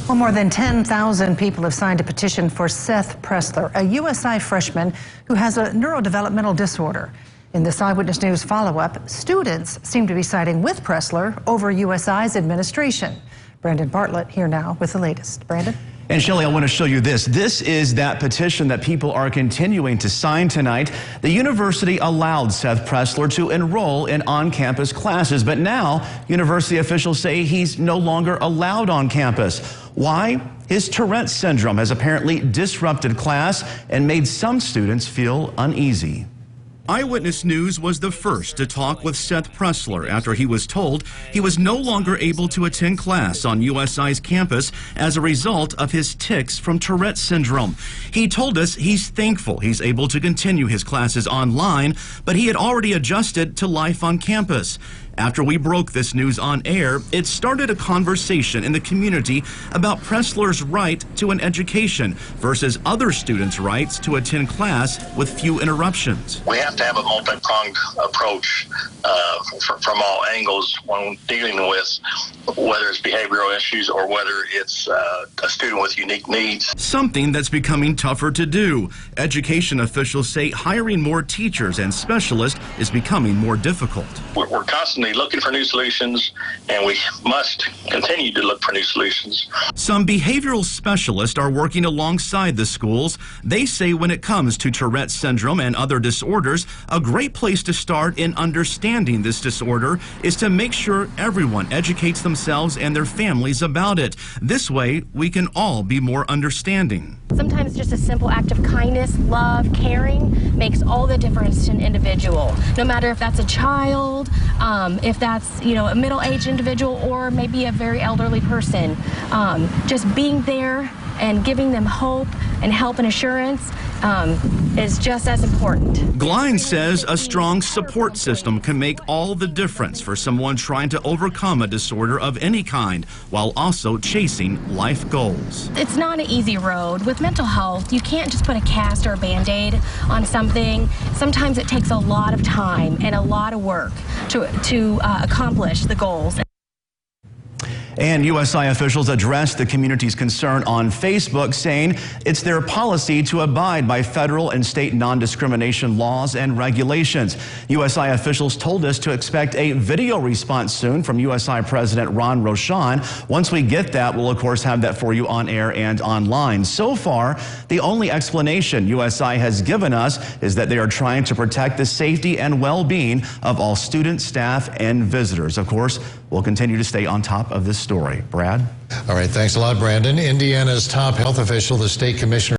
Well, more than 10,000 people have signed a petition for Seth Pressler, a USI freshman who has a neurodevelopmental disorder. In this Eyewitness News follow-up, students seem to be siding with Pressler over USI's administration. Brandon Bartlett here now with the latest. Brandon? And Shelley, I want to show you this. This is that petition that people are continuing to sign tonight. The university allowed Seth Pressler to enroll in on-campus classes, but now university officials say he's no longer allowed on campus. Why? His Tourette's syndrome has apparently disrupted class and made some students feel uneasy. Eyewitness News was the first to talk with Seth Pressler after he was told he was no longer able to attend class on USI's campus as a result of his tics from Tourette's syndrome. He told us he's thankful he's able to continue his classes online, but he had already adjusted to life on campus. After we broke this news on air, it started a conversation in the community about Pressler's right to an education versus other students' rights to attend class with few interruptions. We have to have a multi-pronged approach from all angles when dealing with whether it's behavioral issues or whether it's a student with unique needs. Something that's becoming tougher to do. Education officials say hiring more teachers and specialists is becoming more difficult. We're constantly looking for new solutions, and we must continue to look for new solutions. Some behavioral specialists are working alongside the schools. They say when it comes to Tourette's syndrome and other disorders, a great place to start in understanding this disorder is to make sure everyone educates themselves and their families about it. This way, we can all be more understanding. Sometimes just a simple act of kindness, love, caring makes all the difference to an individual. No matter if that's a child, if that's, a middle-aged individual, or maybe a very elderly person. Just being there and giving them hope and help and assurance is just as important. Glein says a strong support system can make all the difference for someone trying to overcome a disorder of any kind while also chasing life goals. It's not an easy road. With mental health, you can't just put a cast or a Band-Aid on something. Sometimes it takes a lot of time and a lot of work to accomplish the goals. And USI officials addressed the community's concern on Facebook, saying it's their policy to abide by federal and state non-discrimination laws and regulations. USI officials told us to expect a video response soon from USI President Ron Rochon. Once we get that, we'll of course have that for you on air and online. So far, the only explanation USI has given us is that they are trying to protect the safety and well-being of all students, staff, and visitors. Of course, we'll continue to stay on top of this story. Brad? All right, thanks a lot, Brandon. Indiana's top health official, the state commissioner